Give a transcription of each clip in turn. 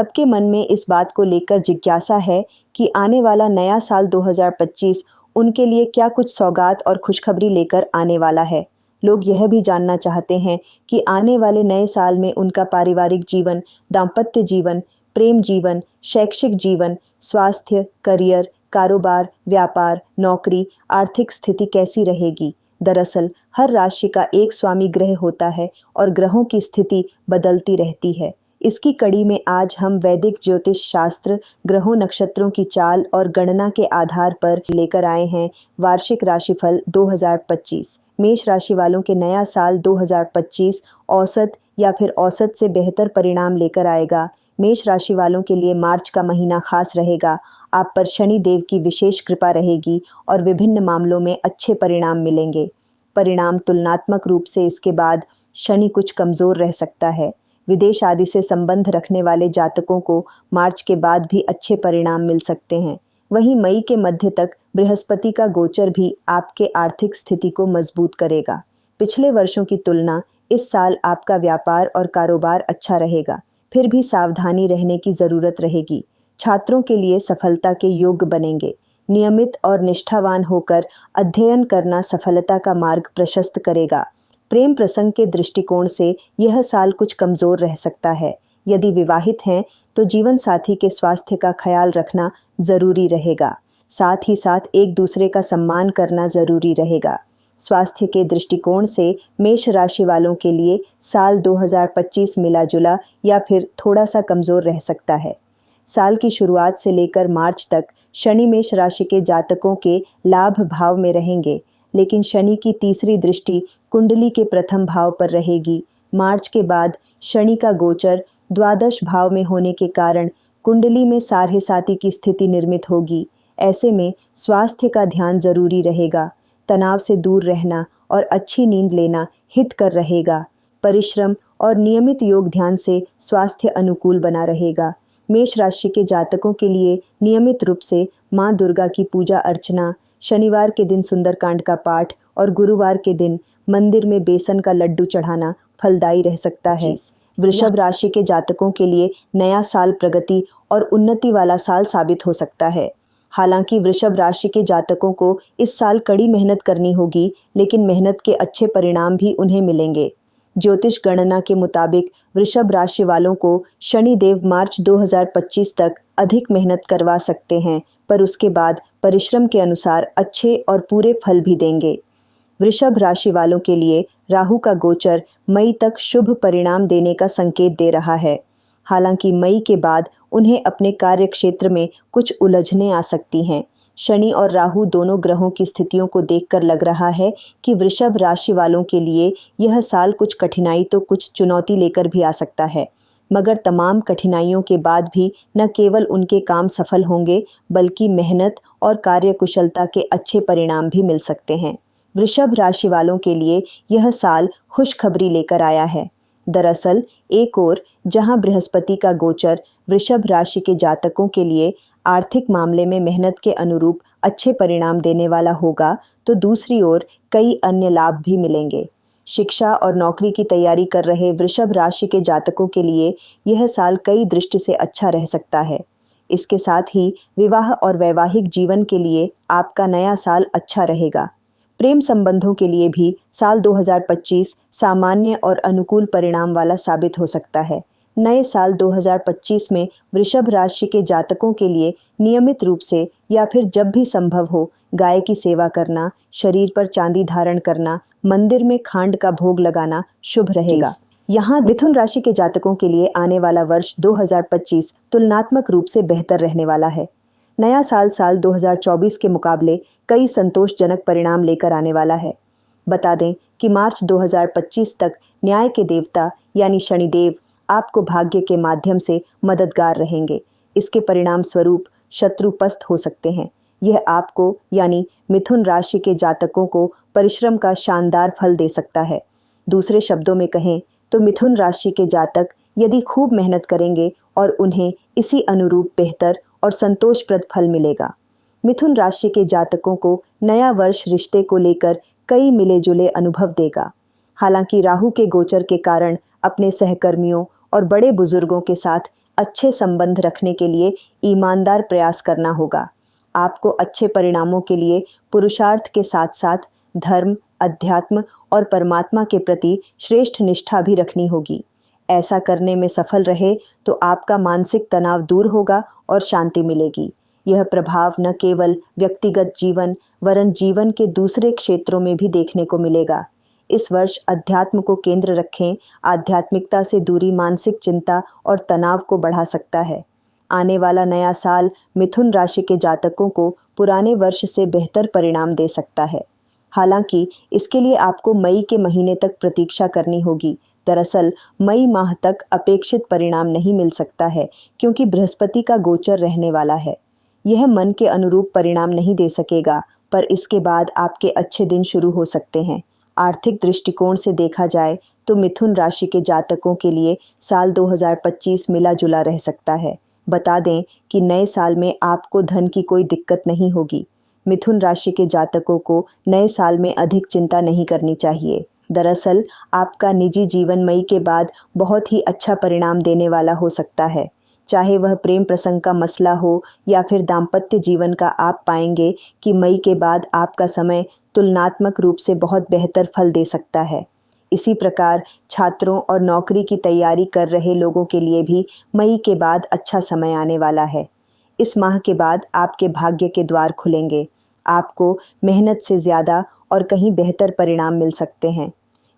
सबके मन में इस बात को लेकर जिज्ञासा है कि आने वाला नया साल 2025 उनके लिए क्या कुछ सौगात और खुशखबरी लेकर आने वाला है। लोग यह भी जानना चाहते हैं कि आने वाले नए साल में उनका पारिवारिक जीवन, दाम्पत्य जीवन, प्रेम जीवन, शैक्षिक जीवन, स्वास्थ्य, करियर, कारोबार, व्यापार, नौकरी, आर्थिक स्थिति कैसी रहेगी। दरअसल हर राशि का एक स्वामी ग्रह होता है और ग्रहों की स्थिति बदलती रहती है। इसकी कड़ी में आज हम वैदिक ज्योतिष शास्त्र, ग्रहों, नक्षत्रों की चाल और गणना के आधार पर लेकर आए हैं वार्षिक राशिफल 2025। मेष राशि वालों के नया साल 2025 औसत या फिर औसत से बेहतर परिणाम लेकर आएगा। मेष राशि वालों के लिए मार्च का महीना खास रहेगा। आप पर शनि देव की विशेष कृपा रहेगी और विभिन्न मामलों में अच्छे परिणाम मिलेंगे। परिणाम तुलनात्मक रूप से इसके बाद शनि कुछ कमज़ोर रह सकता है। विदेश आदि से संबंध रखने वाले जातकों को मार्च के बाद भी अच्छे परिणाम मिल सकते हैं। वहीं मई के मध्य तक बृहस्पति का गोचर भी आपके आर्थिक स्थिति को मजबूत करेगा। पिछले वर्षों की तुलना इस साल आपका व्यापार और कारोबार अच्छा रहेगा, फिर भी सावधानी रहने की ज़रूरत रहेगी। छात्रों के लिए सफलता के योग्य बनेंगे। नियमित और निष्ठावान होकर अध्ययन करना सफलता का मार्ग प्रशस्त करेगा। प्रेम प्रसंग के दृष्टिकोण से यह साल कुछ कमज़ोर रह सकता है। यदि विवाहित हैं तो जीवन साथी के स्वास्थ्य का ख्याल रखना ज़रूरी रहेगा। साथ ही साथ एक दूसरे का सम्मान करना ज़रूरी रहेगा। स्वास्थ्य के दृष्टिकोण से मेष राशि वालों के लिए साल 2025 मिला जुला या फिर थोड़ा सा कमज़ोर रह सकता है। साल की शुरुआत से लेकर मार्च तक शनि मेष राशि के जातकों के लाभ भाव में रहेंगे, लेकिन शनि की तीसरी दृष्टि कुंडली के प्रथम भाव पर रहेगी। मार्च के बाद शनि का गोचर द्वादश भाव में होने के कारण कुंडली में साढ़े साती की स्थिति निर्मित होगी। ऐसे में स्वास्थ्य का ध्यान जरूरी रहेगा। तनाव से दूर रहना और अच्छी नींद लेना हितकर रहेगा। परिश्रम और नियमित योग ध्यान से स्वास्थ्य अनुकूल बना रहेगा। मेष राशि के जातकों के लिए नियमित रूप से माँ दुर्गा की पूजा अर्चना, शनिवार के दिन सुंदरकांड का पाठ और गुरुवार के दिन मंदिर में बेसन का लड्डू चढ़ाना फलदायी रह सकता है। वृषभ राशि के जातकों के लिए नया साल प्रगति और उन्नति वाला साल साबित हो सकता है। हालांकि वृषभ राशि के जातकों को इस साल कड़ी मेहनत करनी होगी, लेकिन मेहनत के अच्छे परिणाम भी उन्हें मिलेंगे। ज्योतिष गणना के मुताबिक वृषभ राशि वालों को शनि देव मार्च 2025 तक अधिक मेहनत करवा सकते हैं, पर उसके बाद परिश्रम के अनुसार अच्छे और पूरे फल भी देंगे। वृषभ राशि वालों के लिए राहु का गोचर मई तक शुभ परिणाम देने का संकेत दे रहा है। हालांकि मई के बाद उन्हें अपने कार्य क्षेत्र में कुछ उलझनें आ सकती हैं। शनि और राहु दोनों ग्रहों की स्थितियों को देखकर लग रहा है कि वृषभ राशि वालों के लिए यह साल कुछ कठिनाई तो कुछ चुनौती लेकर भी आ सकता है। मगर तमाम कठिनाइयों के बाद भी न केवल उनके काम सफल होंगे, बल्कि मेहनत और कार्यकुशलता के अच्छे परिणाम भी मिल सकते हैं। वृषभ राशि वालों के लिए यह साल खुशखबरी लेकर आया है। दरअसल एक ओर जहां बृहस्पति का गोचर वृषभ राशि के जातकों के लिए आर्थिक मामले में मेहनत के अनुरूप अच्छे परिणाम देने वाला होगा, तो दूसरी ओर कई अन्य लाभ भी मिलेंगे। शिक्षा और नौकरी की तैयारी कर रहे वृषभ राशि के जातकों के लिए यह साल कई दृष्टि से अच्छा रह सकता है। इसके साथ ही विवाह और वैवाहिक जीवन के लिए आपका नया साल अच्छा रहेगा। प्रेम संबंधों के लिए भी साल 2025 सामान्य और अनुकूल परिणाम वाला साबित हो सकता है। नए साल 2025 में वृषभ राशि के जातकों के लिए नियमित रूप से या फिर जब भी संभव हो गाय की सेवा करना, शरीर पर चांदी धारण करना, मंदिर में खांड का भोग लगाना शुभ रहेगा। यहाँ मिथुन राशि के जातकों के लिए आने वाला वर्ष 2025 तुलनात्मक रूप से बेहतर रहने वाला है। नया साल 2024 के मुकाबले कई संतोषजनक परिणाम लेकर आने वाला है। बता दें कि मार्च 2025 तक न्याय के देवता यानी शनिदेव आपको भाग्य के माध्यम से मददगार रहेंगे। इसके परिणाम स्वरूप शत्रु पस्त हो सकते हैं। यह आपको यानी मिथुन राशि के जातकों को परिश्रम का शानदार फल दे सकता है। दूसरे शब्दों में कहें तो मिथुन राशि के जातक यदि खूब मेहनत करेंगे और उन्हें इसी अनुरूप बेहतर और संतोषप्रद फल मिलेगा। मिथुन राशि के जातकों को नया वर्ष रिश्ते को लेकर कई मिले जुले अनुभव देगा। हालांकि राहु के गोचर के कारण अपने सहकर्मियों और बड़े बुजुर्गों के साथ अच्छे संबंध रखने के लिए ईमानदार प्रयास करना होगा। आपको अच्छे परिणामों के लिए पुरुषार्थ के साथ साथ धर्म, अध्यात्म और परमात्मा के प्रति श्रेष्ठ निष्ठा भी रखनी होगी। ऐसा करने में सफल रहे तो आपका मानसिक तनाव दूर होगा और शांति मिलेगी। यह प्रभाव न केवल व्यक्तिगत जीवन वरन जीवन के दूसरे क्षेत्रों में भी देखने को मिलेगा। इस वर्ष अध्यात्म को केंद्र रखें। आध्यात्मिकता से दूरी मानसिक चिंता और तनाव को बढ़ा सकता है। आने वाला नया साल मिथुन राशि के जातकों को पुराने वर्ष से बेहतर परिणाम दे सकता है। हालांकि इसके लिए आपको मई के महीने तक प्रतीक्षा करनी होगी। दरअसल मई माह तक अपेक्षित परिणाम नहीं मिल सकता है क्योंकि बृहस्पति का गोचर रहने वाला है। यह मन के अनुरूप परिणाम नहीं दे सकेगा, पर इसके बाद आपके अच्छे दिन शुरू हो सकते हैं। आर्थिक दृष्टिकोण से देखा जाए तो मिथुन राशि के जातकों के लिए साल 2025 मिला जुला रह सकता है। बता दें कि नए साल में आपको धन की कोई दिक्कत नहीं होगी। मिथुन राशि के जातकों को नए साल में अधिक चिंता नहीं करनी चाहिए। दरअसल आपका निजी जीवन मई के बाद बहुत ही अच्छा परिणाम देने वाला हो सकता है। चाहे वह प्रेम प्रसंग का मसला हो या फिर दाम्पत्य जीवन का, आप पाएंगे कि मई के बाद आपका समय तुलनात्मक रूप से बहुत बेहतर फल दे सकता है। इसी प्रकार छात्रों और नौकरी की तैयारी कर रहे लोगों के लिए भी मई के बाद अच्छा समय आने वाला है। इस माह के बाद आपके भाग्य के द्वार खुलेंगे। आपको मेहनत से ज़्यादा और कहीं बेहतर परिणाम मिल सकते हैं।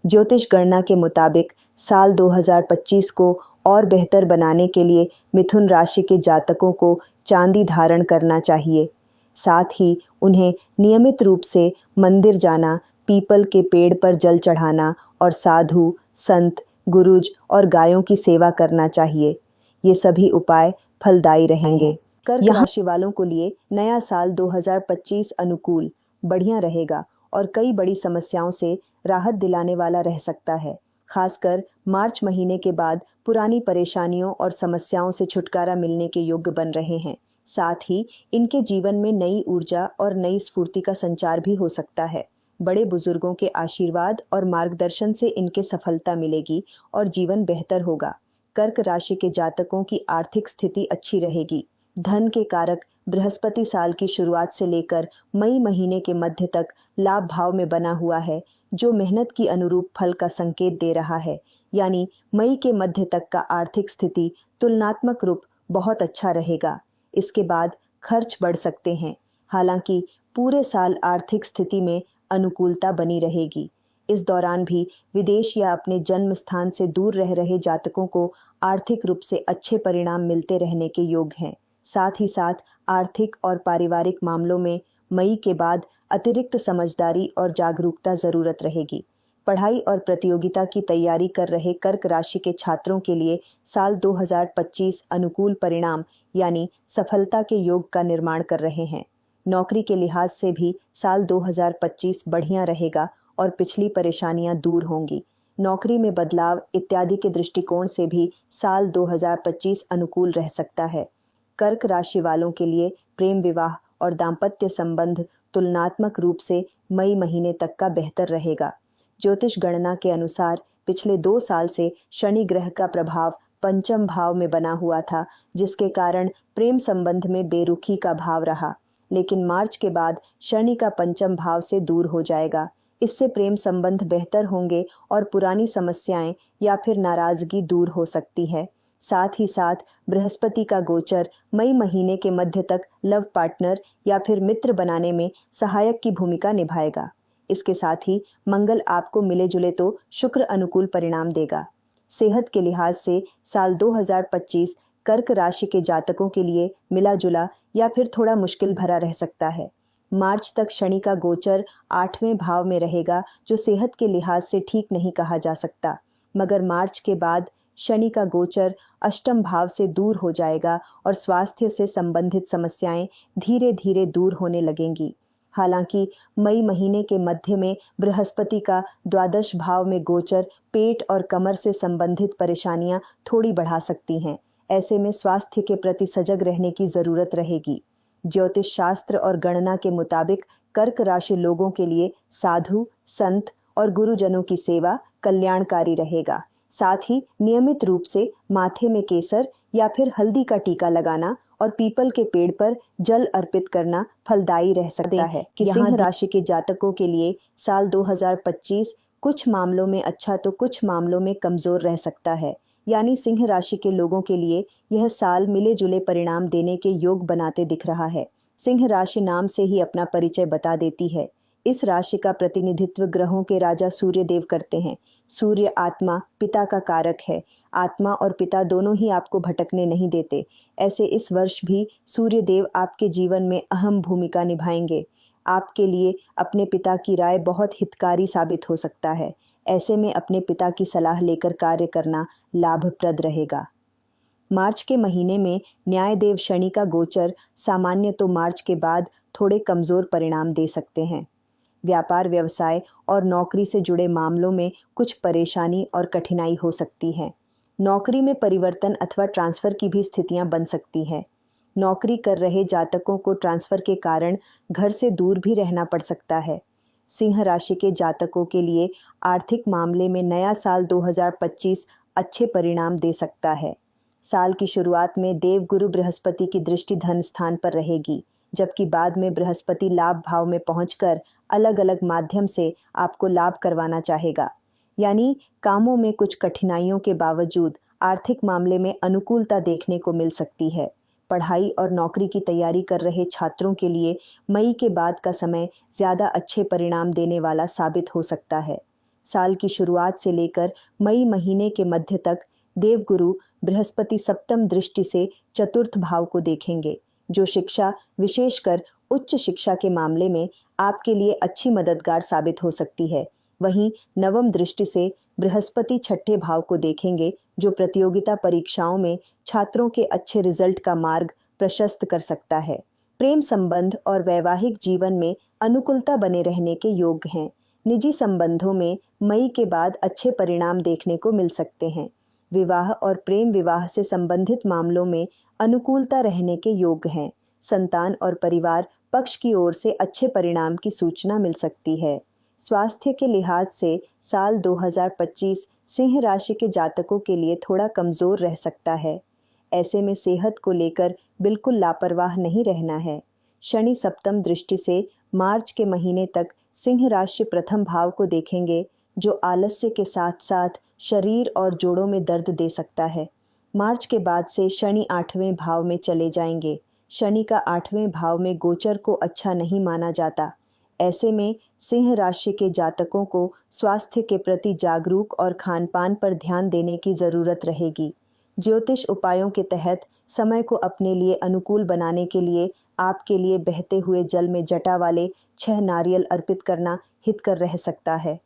ज्योतिष गणना के मुताबिक साल 2025 को और बेहतर बनाने के लिए मिथुन राशि के जातकों को चांदी धारण करना चाहिए। साथ ही उन्हें नियमित रूप से मंदिर जाना, पीपल के पेड़ पर जल चढ़ाना और साधु, संत, गुरुज और गायों की सेवा करना चाहिए। ये सभी उपाय फलदायी रहेंगे। कर्क राशि वालों को लिए नया साल 2025 अनुकूल, बढ़िया रहेगा और कई बड़ी समस्याओं से राहत दिलाने वाला रह सकता है। खासकर मार्च महीने के बाद पुरानी परेशानियों और समस्याओं से छुटकारा मिलने के योग्य बन रहे हैं। साथ ही इनके जीवन में नई ऊर्जा और नई स्फूर्ति का संचार भी हो सकता है। बड़े बुजुर्गों के आशीर्वाद और मार्गदर्शन से इनके सफलता मिलेगी और जीवन बेहतर होगा। कर्क राशि के जातकों की आर्थिक स्थिति अच्छी रहेगी। धन के कारक बृहस्पति साल की शुरुआत से लेकर मई महीने के मध्य तक लाभ भाव में बना हुआ है, जो मेहनत की अनुरूप फल का संकेत दे रहा है। यानी मई के मध्य तक का आर्थिक स्थिति तुलनात्मक रूप बहुत अच्छा रहेगा। इसके बाद खर्च बढ़ सकते हैं। हालांकि पूरे साल आर्थिक स्थिति में अनुकूलता बनी रहेगी। इस दौरान भी विदेश या अपने जन्म स्थान से दूर रह रहे जातकों को आर्थिक रूप से अच्छे परिणाम मिलते रहने के योग हैं। साथ ही साथ आर्थिक और पारिवारिक मामलों में मई के बाद अतिरिक्त समझदारी और जागरूकता ज़रूरत रहेगी। पढ़ाई और प्रतियोगिता की तैयारी कर रहे कर्क राशि के छात्रों के लिए साल 2025 अनुकूल परिणाम यानी सफलता के योग का निर्माण कर रहे हैं। नौकरी के लिहाज से भी साल 2025 बढ़िया रहेगा और पिछली परेशानियां दूर होंगी। नौकरी में बदलाव इत्यादि के दृष्टिकोण से भी साल 2025 अनुकूल रह सकता है। कर्क राशि वालों के लिए प्रेम विवाह और दाम्पत्य संबंध तुलनात्मक रूप से मई महीने तक का बेहतर रहेगा। ज्योतिष गणना के अनुसार पिछले 2 साल से शनि ग्रह का प्रभाव पंचम भाव में बना हुआ था, जिसके कारण प्रेम संबंध में बेरुखी का भाव रहा। लेकिन मार्च के बाद शनि का पंचम भाव से दूर हो जाएगा। इससे प्रेम संबंध बेहतर होंगे और पुरानी समस्याएं या फिर नाराजगी दूर हो सकती है। साथ ही साथ बृहस्पति का गोचर मई महीने के मध्य तक लव पार्टनर या फिर मित्र बनाने में सहायक की भूमिका निभाएगा। इसके साथ ही मंगल आपको मिले जुले तो शुक्र अनुकूल परिणाम देगा। सेहत के लिहाज से साल 2025 कर्क राशि के जातकों के लिए मिला जुला या फिर थोड़ा मुश्किल भरा रह सकता है। मार्च तक शनि का गोचर 8वें भाव में रहेगा, जो सेहत के लिहाज से ठीक नहीं कहा जा सकता। मगर मार्च के बाद शनि का गोचर अष्टम भाव से दूर हो जाएगा और स्वास्थ्य से संबंधित समस्याएं धीरे धीरे दूर होने लगेंगी। हालांकि मई महीने के मध्य में बृहस्पति का द्वादश भाव में गोचर पेट और कमर से संबंधित परेशानियां थोड़ी बढ़ा सकती हैं। ऐसे में स्वास्थ्य के प्रति सजग रहने की जरूरत रहेगी। ज्योतिष शास्त्र और गणना के मुताबिक कर्क राशि लोगों के लिए साधु, संत और गुरुजनों की सेवा कल्याणकारी रहेगा। साथ ही नियमित रूप से माथे में केसर या फिर हल्दी का टीका लगाना और पीपल के पेड़ पर जल अर्पित करना फलदायी रह सकता है। कि सिंह राशि के जातकों के लिए साल 2025 कुछ मामलों में अच्छा तो कुछ मामलों में कमजोर रह सकता है। यानी सिंह राशि के लोगों के लिए यह साल मिले जुले परिणाम देने के योग बनाते दिख रहा है। सिंह राशि नाम से ही अपना परिचय बता देती है। इस राशि का प्रतिनिधित्व ग्रहों के राजा सूर्य देव करते हैं। सूर्य आत्मा पिता का कारक है। आत्मा और पिता दोनों ही आपको भटकने नहीं देते। ऐसे इस वर्ष भी सूर्य देव आपके जीवन में अहम भूमिका निभाएंगे। आपके लिए अपने पिता की राय बहुत हितकारी साबित हो सकता है। ऐसे में अपने पिता की सलाह लेकर कार्य करना लाभप्रद रहेगा। मार्च के महीने में न्यायदेव शनि का गोचर सामान्य तो मार्च के बाद थोड़े कमजोर परिणाम दे सकते हैं। व्यापार व्यवसाय और नौकरी से जुड़े मामलों में कुछ परेशानी और कठिनाई हो सकती है। नौकरी में परिवर्तन अथवा ट्रांसफर की भी स्थितियां बन सकती हैं। नौकरी कर रहे जातकों को ट्रांसफर के कारण घर से दूर भी रहना पड़ सकता है। सिंह राशि के जातकों के लिए आर्थिक मामले में नया साल 2025 अच्छे परिणाम दे सकता है। साल की शुरुआत में देवगुरु बृहस्पति की दृष्टि धन स्थान पर रहेगी, जबकि बाद में बृहस्पति लाभ भाव में पहुंचकर अलग अलग माध्यम से आपको लाभ करवाना चाहेगा। यानी कामों में कुछ कठिनाइयों के बावजूद आर्थिक मामले में अनुकूलता देखने को मिल सकती है। पढ़ाई और नौकरी की तैयारी कर रहे छात्रों के लिए मई के बाद का समय ज़्यादा अच्छे परिणाम देने वाला साबित हो सकता है। साल की शुरुआत से लेकर मई महीने के मध्य तक देवगुरु बृहस्पति सप्तम दृष्टि से चतुर्थ भाव को देखेंगे, जो शिक्षा विशेषकर उच्च शिक्षा के मामले में आपके लिए अच्छी मददगार साबित हो सकती है। वहीं नवम दृष्टि से बृहस्पति छठे भाव को देखेंगे, जो प्रतियोगिता परीक्षाओं में छात्रों के अच्छे रिजल्ट का मार्ग प्रशस्त कर सकता है। प्रेम संबंध और वैवाहिक जीवन में अनुकूलता बने रहने के योग हैं। निजी संबंधों में मई के बाद अच्छे परिणाम देखने को मिल सकते हैं। विवाह और प्रेम विवाह से संबंधित मामलों में अनुकूलता रहने के योग हैं। संतान और परिवार पक्ष की ओर से अच्छे परिणाम की सूचना मिल सकती है। स्वास्थ्य के लिहाज से साल 2025 सिंह राशि के जातकों के लिए थोड़ा कमजोर रह सकता है। ऐसे में सेहत को लेकर बिल्कुल लापरवाह नहीं रहना है। शनि सप्तम दृष्टि से मार्च के महीने तक सिंह राशि प्रथम भाव को देखेंगे, जो आलस्य के साथ साथ शरीर और जोड़ों में दर्द दे सकता है। मार्च के बाद से शनि 8वें भाव में चले जाएंगे। शनि का 8वें भाव में गोचर को अच्छा नहीं माना जाता। ऐसे में सिंह राशि के जातकों को स्वास्थ्य के प्रति जागरूक और खानपान पर ध्यान देने की ज़रूरत रहेगी। ज्योतिष उपायों के तहत समय को अपने लिए अनुकूल बनाने के लिए आपके लिए बहते हुए जल में जटा वाले 6 नारियल अर्पित करना हितकर रह सकता है।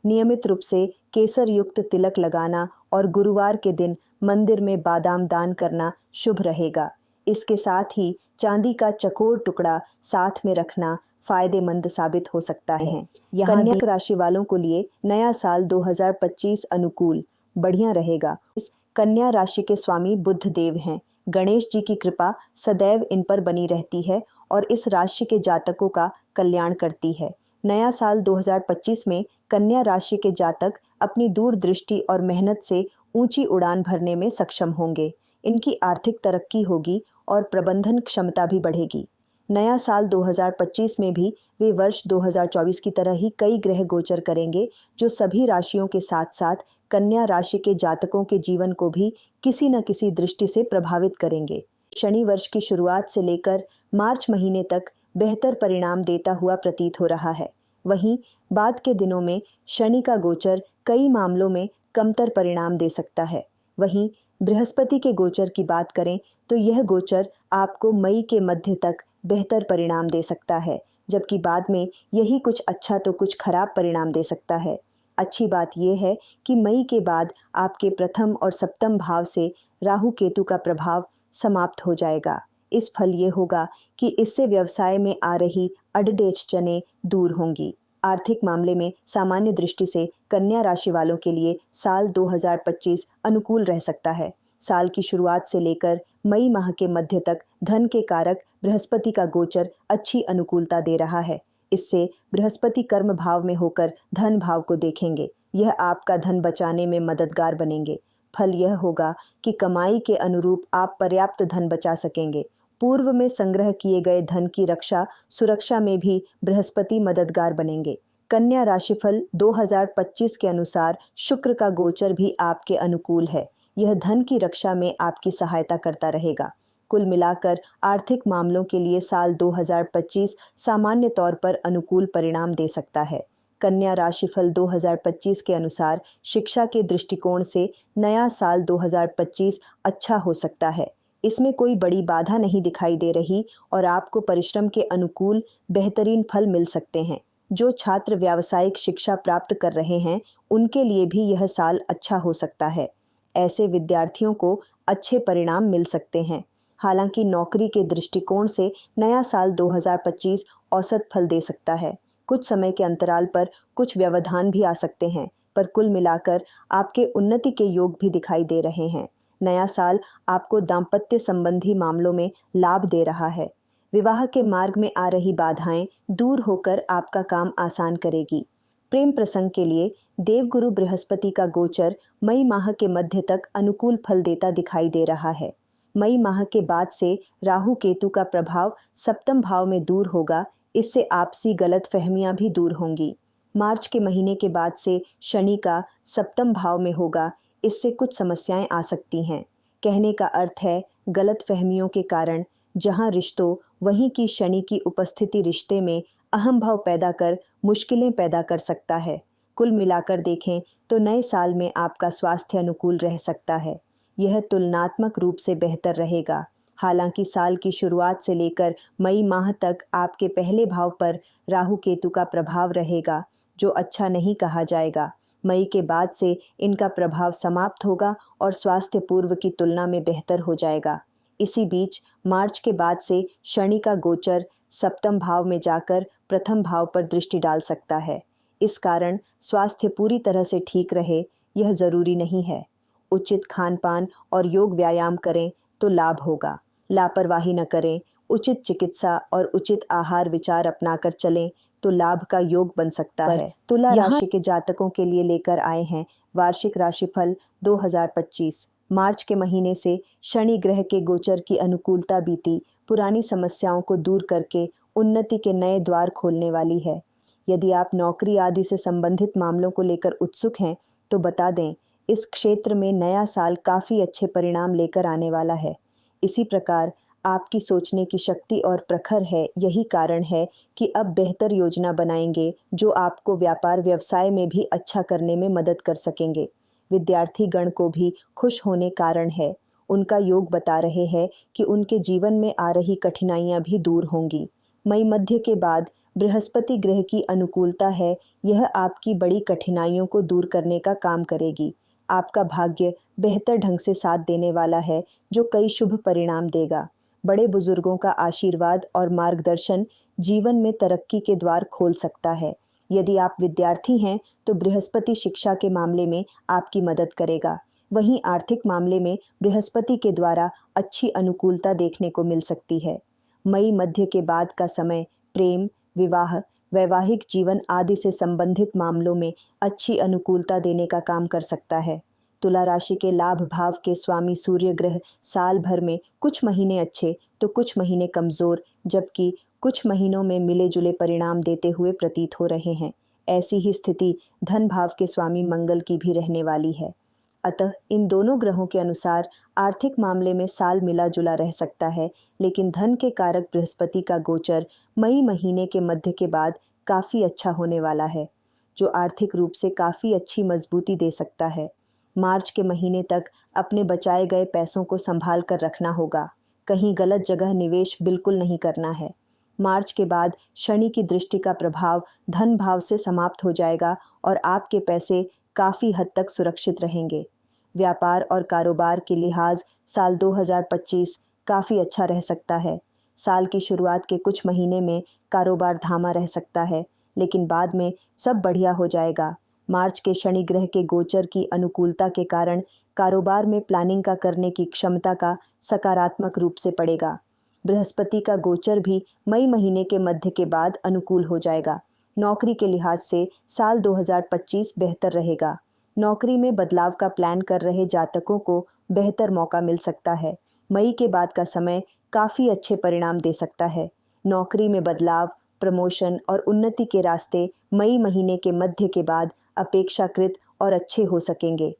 नियमित रूप से केसर युक्त तिलक लगाना और गुरुवार के दिन मंदिर में बादाम दान करना शुभ रहेगा। इसके साथ ही चांदी का चकोर टुकड़ा साथ में रखना फायदेमंद साबित हो सकता है। यहाँ कन्या राशि वालों के लिए नया साल 2025 अनुकूल बढ़िया रहेगा। इस कन्या राशि के स्वामी बुध देव हैं। गणेश जी की कृपा सदैव इन पर बनी रहती है और इस राशि के जातकों का कल्याण करती है। नया साल 2025 में कन्या राशि के जातक अपनी दूरदृष्टि और मेहनत से ऊंची उड़ान भरने में सक्षम होंगे। इनकी आर्थिक तरक्की होगी और प्रबंधन क्षमता भी बढ़ेगी। नया साल 2025 में भी वे वर्ष 2024 की तरह ही कई ग्रह गोचर करेंगे, जो सभी राशियों के साथ साथ कन्या राशि के जातकों के जीवन को भी किसी न किसी दृष्टि से प्रभावित करेंगे। शनि वर्ष की शुरुआत से लेकर मार्च महीने तक बेहतर परिणाम देता हुआ प्रतीत हो रहा है। वहीं बाद के दिनों में शनि का गोचर कई मामलों में कमतर परिणाम दे सकता है। वहीं बृहस्पति के गोचर की बात करें तो यह गोचर आपको मई के मध्य तक बेहतर परिणाम दे सकता है, जबकि बाद में यही कुछ अच्छा तो कुछ खराब परिणाम दे सकता है। अच्छी बात यह है कि मई के बाद आपके प्रथम और सप्तम भाव से राहु केतु का प्रभाव समाप्त हो जाएगा। इस फल ये होगा कि इससे व्यवसाय में आ रही अड़चनें दूर होंगी। आर्थिक मामले में सामान्य दृष्टि से कन्या राशि वालों के लिए साल 2025 अनुकूल रह सकता है। साल की शुरुआत से लेकर मई माह के मध्य तक धन के कारक बृहस्पति का गोचर अच्छी अनुकूलता दे रहा है। इससे बृहस्पति कर्म भाव में होकर धन भाव को देखेंगे, यह आपका धन बचाने में मददगार बनेंगे। फल यह होगा कि कमाई के अनुरूप आप पर्याप्त धन बचा सकेंगे। पूर्व में संग्रह किए गए धन की रक्षा सुरक्षा में भी बृहस्पति मददगार बनेंगे। कन्या राशिफल 2025 के अनुसार शुक्र का गोचर भी आपके अनुकूल है। यह धन की रक्षा में आपकी सहायता करता रहेगा। कुल मिलाकर आर्थिक मामलों के लिए साल 2025 सामान्य तौर पर अनुकूल परिणाम दे सकता है। कन्या राशिफल 2025 के अनुसार शिक्षा के दृष्टिकोण से नया साल 2025 अच्छा हो सकता है। इसमें कोई बड़ी बाधा नहीं दिखाई दे रही और आपको परिश्रम के अनुकूल बेहतरीन फल मिल सकते हैं। जो छात्र व्यावसायिक शिक्षा प्राप्त कर रहे हैं उनके लिए भी यह साल अच्छा हो सकता है। ऐसे विद्यार्थियों को अच्छे परिणाम मिल सकते हैं। हालांकि नौकरी के दृष्टिकोण से नया साल 2025 औसत फल दे सकता है। कुछ समय के अंतराल पर कुछ व्यवधान भी आ सकते हैं, पर कुल मिलाकर आपके उन्नति के योग भी दिखाई दे रहे हैं। नया साल आपको दाम्पत्य संबंधी मामलों में लाभ दे रहा है। विवाह के मार्ग में आ रही बाधाएं दूर होकर आपका काम आसान करेगी। प्रेम प्रसंग के लिए देवगुरु बृहस्पति का गोचर मई माह के मध्य तक अनुकूल फल देता दिखाई दे रहा है। मई माह के बाद से राहु केतु का प्रभाव सप्तम भाव में दूर होगा। इससे आपसी गलतफहमियां भी दूर होंगी। मार्च के महीने के बाद से शनि का सप्तम भाव में होगा। इससे कुछ समस्याएं आ सकती हैं। कहने का अर्थ है गलतफहमियों के कारण जहां रिश्तों वहीं की शनि की उपस्थिति रिश्ते में अहम भाव पैदा कर मुश्किलें पैदा कर सकता है। कुल मिलाकर देखें तो नए साल में आपका स्वास्थ्य अनुकूल रह सकता है। यह तुलनात्मक रूप से बेहतर रहेगा। हालांकि साल की शुरुआत से लेकर मई माह तक आपके पहले भाव पर राहु केतु का प्रभाव रहेगा, जो अच्छा नहीं कहा जाएगा। मई के बाद से इनका प्रभाव समाप्त होगा और स्वास्थ्य पूर्व की तुलना में बेहतर हो जाएगा। इसी बीच मार्च के बाद से शनि का गोचर सप्तम भाव में जाकर प्रथम भाव पर दृष्टि डाल सकता है। इस कारण स्वास्थ्य पूरी तरह से ठीक रहे यह जरूरी नहीं है। उचित खान पान और योग व्यायाम करें तो लाभ होगा। लापरवाही न करें। उचित चिकित्सा और उचित आहार विचार अपनाकर चलें तो लाभ का योग बन सकता है। तुला राशि के जातकों के लिए लेकर आए हैं वार्षिक राशिफल 2025। मार्च के महीने से शनि ग्रह के गोचर की अनुकूलता बीती पुरानी समस्याओं को दूर करके उन्नति के नए द्वार खोलने वाली है। यदि आप नौकरी आदि से संबंधित मामलों को लेकर उत्सुक हैं तो बता दें, इस क्षेत्र में नया साल काफ़ी अच्छे परिणाम लेकर आने वाला है। इसी प्रकार आपकी सोचने की शक्ति और प्रखर है। यही कारण है कि अब बेहतर योजना बनाएंगे जो आपको व्यापार व्यवसाय में भी अच्छा करने में मदद कर सकेंगे। विद्यार्थी गण को भी खुश होने कारण है। उनका योग बता रहे हैं कि उनके जीवन में आ रही कठिनाइयां भी दूर होंगी। मई मध्य के बाद बृहस्पति ग्रह की अनुकूलता है। यह आपकी बड़ी कठिनाइयों को दूर करने का काम करेगी। आपका भाग्य बेहतर ढंग से साथ देने वाला है, जो कई शुभ परिणाम देगा। बड़े बुजुर्गों का आशीर्वाद और मार्गदर्शन जीवन में तरक्की के द्वार खोल सकता है। यदि आप विद्यार्थी हैं तो बृहस्पति शिक्षा के मामले में आपकी मदद करेगा। वहीं आर्थिक मामले में बृहस्पति के द्वारा अच्छी अनुकूलता देखने को मिल सकती है। मई मध्य के बाद का समय प्रेम, विवाह, वैवाहिक जीवन आदि से संबंधित मामलों में अच्छी अनुकूलता देने का काम कर सकता है। तुला राशि के लाभ भाव के स्वामी सूर्य ग्रह साल भर में कुछ महीने अच्छे तो कुछ महीने कमज़ोर, जबकि कुछ महीनों में मिले जुले परिणाम देते हुए प्रतीत हो रहे हैं। ऐसी ही स्थिति धन भाव के स्वामी मंगल की भी रहने वाली है। अतः इन दोनों ग्रहों के अनुसार आर्थिक मामले में साल मिला जुला रह सकता है, लेकिन धन के कारक बृहस्पति का गोचर मई महीने के मध्य के बाद काफ़ी अच्छा होने वाला है, जो आर्थिक रूप से काफ़ी अच्छी मजबूती दे सकता है। मार्च के महीने तक अपने बचाए गए पैसों को संभाल कर रखना होगा। कहीं गलत जगह निवेश बिल्कुल नहीं करना है। मार्च के बाद शनि की दृष्टि का प्रभाव धन भाव से समाप्त हो जाएगा और आपके पैसे काफ़ी हद तक सुरक्षित रहेंगे। व्यापार और कारोबार के लिहाज साल 2025 काफ़ी अच्छा रह सकता है। साल की शुरुआत के कुछ महीने में कारोबार धामा रह सकता है, लेकिन बाद में सब बढ़िया हो जाएगा। मार्च के शनि ग्रह के गोचर की अनुकूलता के कारण कारोबार में प्लानिंग का करने की क्षमता का सकारात्मक रूप से पड़ेगा। बृहस्पति का गोचर भी मई महीने के मध्य के बाद अनुकूल हो जाएगा। नौकरी के लिहाज से साल 2025 बेहतर रहेगा। नौकरी में बदलाव का प्लान कर रहे जातकों को बेहतर मौका मिल सकता है। मई के बाद का समय काफ़ी अच्छे परिणाम दे सकता है। नौकरी में बदलाव, प्रमोशन और उन्नति के रास्ते मई महीने के मध्य के बाद अपेक्षाकृत और अच्छे हो सकेंगे।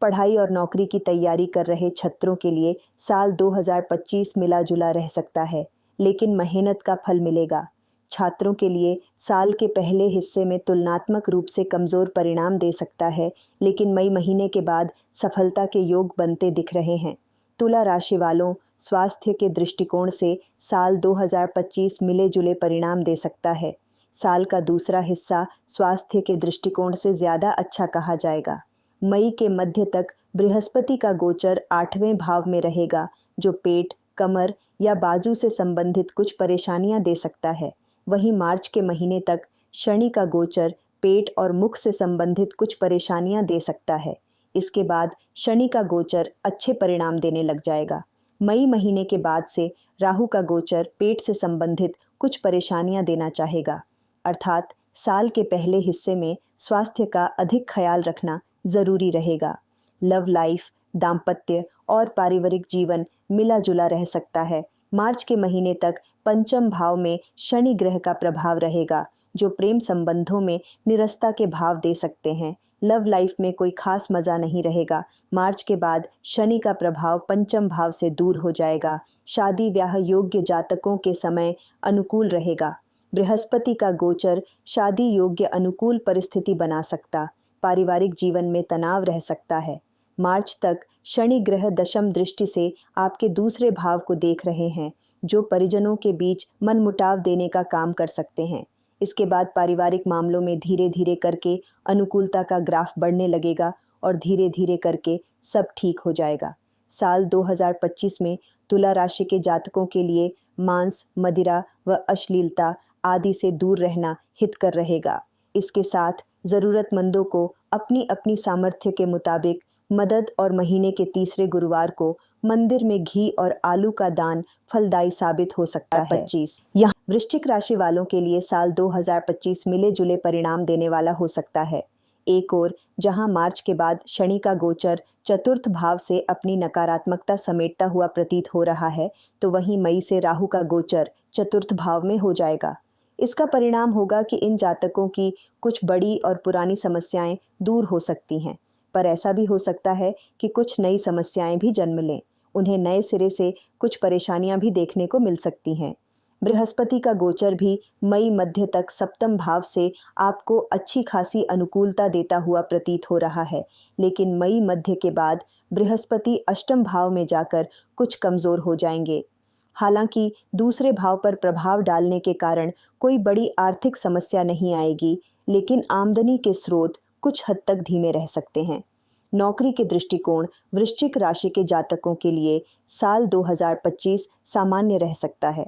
पढ़ाई और नौकरी की तैयारी कर रहे छात्रों के लिए साल 2025 मिला जुला रह सकता है, लेकिन मेहनत का फल मिलेगा। छात्रों के लिए साल के पहले हिस्से में तुलनात्मक रूप से कमज़ोर परिणाम दे सकता है, लेकिन मई महीने के बाद सफलता के योग बनते दिख रहे हैं। तुला राशि वालों, स्वास्थ्य के दृष्टिकोण से साल 2025 मिले जुले परिणाम दे सकता है। साल का दूसरा हिस्सा स्वास्थ्य के दृष्टिकोण से ज़्यादा अच्छा कहा जाएगा। मई के मध्य तक बृहस्पति का गोचर 8वें भाव में रहेगा, जो पेट, कमर या बाजू से संबंधित कुछ परेशानियां दे सकता है। वहीं मार्च के महीने तक शनि का गोचर पेट और मुख से संबंधित कुछ परेशानियां दे सकता है। इसके बाद शनि का गोचर अच्छे परिणाम देने लग जाएगा। मई महीने के बाद से राहु का गोचर पेट से संबंधित कुछ परेशानियां देना चाहेगा। अर्थात साल के पहले हिस्से में स्वास्थ्य का अधिक ख्याल रखना ज़रूरी रहेगा। लव लाइफ, दाम्पत्य और पारिवारिक जीवन मिला जुला रह सकता है। मार्च के महीने तक पंचम भाव में शनि ग्रह का प्रभाव रहेगा, जो प्रेम संबंधों में निरस्ता के भाव दे सकते हैं। लव लाइफ में कोई खास मज़ा नहीं रहेगा। मार्च के बाद शनि का प्रभाव पंचम भाव से दूर हो जाएगा। शादी ब्याह योग्य जातकों के समय अनुकूल रहेगा। बृहस्पति का गोचर शादी योग्य अनुकूल परिस्थिति बना सकता। पारिवारिक जीवन में तनाव रह सकता है। मार्च तक शनि ग्रह दशम दृष्टि से आपके दूसरे भाव को देख रहे हैं, जो परिजनों के बीच मनमुटाव देने का काम कर सकते हैं। इसके बाद पारिवारिक मामलों में धीरे धीरे करके अनुकूलता का ग्राफ बढ़ने लगेगा और धीरे धीरे करके सब ठीक हो जाएगा। साल 2025 में तुला राशि के जातकों के लिए मांस, मदिरा व अश्लीलता आदि से दूर रहना हितकर रहेगा। इसके साथ ज़रूरतमंदों को अपनी अपनी सामर्थ्य के मुताबिक मदद और महीने के तीसरे गुरुवार को मंदिर में घी और आलू का दान फलदायी साबित हो सकता है। 25 यहाँ वृश्चिक राशि वालों के लिए साल 2025 मिले जुले परिणाम देने वाला हो सकता है। एक और जहां मार्च के बाद शनि का गोचर चतुर्थ भाव से अपनी नकारात्मकता समेटता हुआ प्रतीत हो रहा है, तो वहीं मई से राहु का गोचर चतुर्थ भाव में हो जाएगा। इसका परिणाम होगा कि इन जातकों की कुछ बड़ी और पुरानी समस्याएं दूर हो सकती हैं, पर ऐसा भी हो सकता है कि कुछ नई समस्याएं भी जन्म लें। उन्हें नए सिरे से कुछ परेशानियां भी देखने को मिल सकती हैं। बृहस्पति का गोचर भी मई मध्य तक सप्तम भाव से आपको अच्छी खासी अनुकूलता देता हुआ प्रतीत हो रहा है, लेकिन मई मध्य के बाद बृहस्पति अष्टम भाव में जाकर कुछ कमज़ोर हो जाएंगे। हालांकि दूसरे भाव पर प्रभाव डालने के कारण कोई बड़ी आर्थिक समस्या नहीं आएगी, लेकिन आमदनी के स्रोत कुछ हद तक धीमे रह सकते हैं। नौकरी के दृष्टिकोण वृश्चिक राशि के जातकों के लिए साल 2025 सामान्य रह सकता है।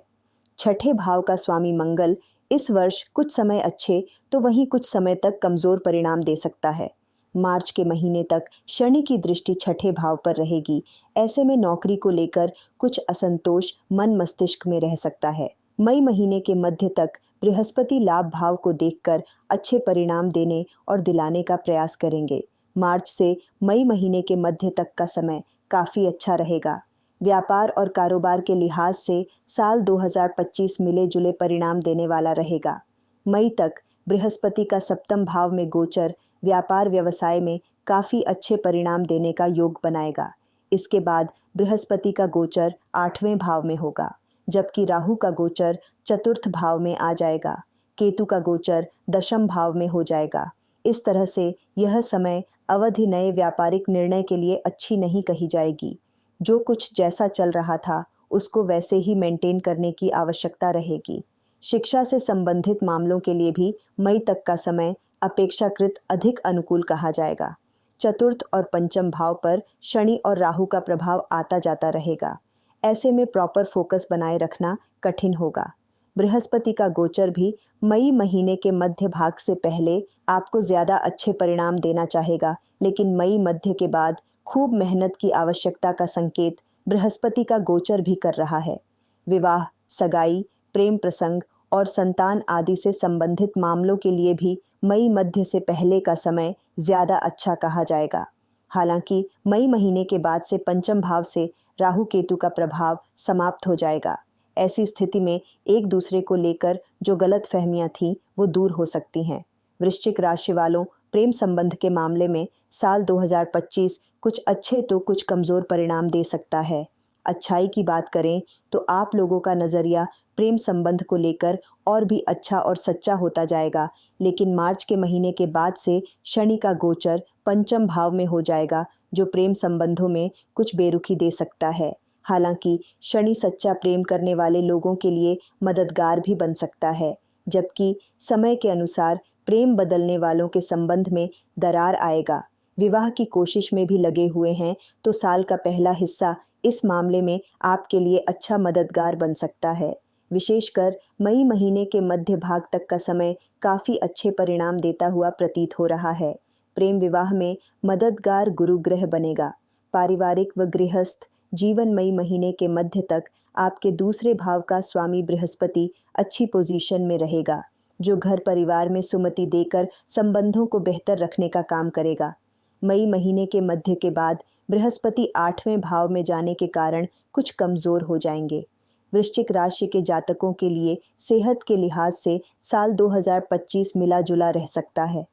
छठे भाव का स्वामी मंगल इस वर्ष कुछ समय अच्छे तो वहीं कुछ समय तक कमज़ोर परिणाम दे सकता है। मार्च के महीने तक शनि की दृष्टि छठे भाव पर रहेगी। ऐसे में नौकरी को लेकर कुछ असंतोष मन मस्तिष्क में रह सकता है। मई महीने के मध्य तक बृहस्पति लाभ भाव को देखकर अच्छे परिणाम देने और दिलाने का प्रयास करेंगे। मार्च से मई महीने के मध्य तक का समय काफ़ी अच्छा रहेगा। व्यापार और कारोबार के लिहाज से साल 2025 मिले जुले परिणाम देने वाला रहेगा। मई तक बृहस्पति का सप्तम भाव में गोचर व्यापार व्यवसाय में काफ़ी अच्छे परिणाम देने का योग बनाएगा। इसके बाद बृहस्पति का गोचर 8वें भाव में होगा, जबकि राहु का गोचर चतुर्थ भाव में आ जाएगा। केतु का गोचर दशम भाव में हो जाएगा। इस तरह से यह समय अवधि नए व्यापारिक निर्णय के लिए अच्छी नहीं कही जाएगी। जो कुछ जैसा चल रहा था उसको वैसे ही मेंटेन करने की आवश्यकता रहेगी। शिक्षा से संबंधित मामलों के लिए भी मई तक का समय अपेक्षाकृत अधिक अनुकूल कहा जाएगा। चतुर्थ और पंचम भाव पर शनि और राहु का प्रभाव आता जाता रहेगा। ऐसे में प्रॉपर फोकस बनाए रखना कठिन होगा। बृहस्पति का गोचर भी मई महीने के मध्य भाग से पहले आपको ज़्यादा अच्छे परिणाम देना चाहेगा, लेकिन मई मध्य के बाद खूब मेहनत की आवश्यकता का संकेत बृहस्पति का गोचर भी कर रहा है। विवाह, सगाई, प्रेम प्रसंग और संतान आदि से संबंधित मामलों के लिए भी मई मध्य से पहले का समय ज़्यादा अच्छा कहा जाएगा। हालांकि मई महीने के बाद से पंचम भाव से राहु केतु का प्रभाव समाप्त हो जाएगा। ऐसी स्थिति में एक दूसरे को लेकर जो गलतफहमियां थीं वो दूर हो सकती हैं। वृश्चिक राशि वालों, प्रेम संबंध के मामले में साल 2025 कुछ अच्छे तो कुछ कमज़ोर परिणाम दे सकता है। अच्छाई की बात करें तो आप लोगों का नज़रिया प्रेम संबंध को लेकर और भी अच्छा और सच्चा होता जाएगा, लेकिन मार्च के महीने के बाद से शनि का गोचर पंचम भाव में हो जाएगा, जो प्रेम संबंधों में कुछ बेरुखी दे सकता है। हालांकि शनि सच्चा प्रेम करने वाले लोगों के लिए मददगार भी बन सकता है, जबकि समय के अनुसार प्रेम बदलने वालों के संबंध में दरार आएगा। विवाह की कोशिश में भी लगे हुए हैं तो साल का पहला हिस्सा इस मामले में आपके लिए अच्छा मददगार बन सकता है। विशेषकर मई महीने के मध्य भाग तक का समय काफ़ी अच्छे परिणाम देता हुआ प्रतीत हो रहा है। प्रेम विवाह में मददगार गुरु ग्रह बनेगा। पारिवारिक व गृहस्थ जीवन मई महीने के मध्य तक आपके दूसरे भाव का स्वामी बृहस्पति अच्छी पोजीशन में रहेगा, जो घर परिवार में सुमति देकर संबंधों को बेहतर रखने का काम करेगा। मई महीने के मध्य के बाद बृहस्पति 8वें भाव में जाने के कारण कुछ कमज़ोर हो जाएंगे। वृश्चिक राशि के जातकों के लिए सेहत के लिहाज से साल 2025 मिला जुला रह सकता है।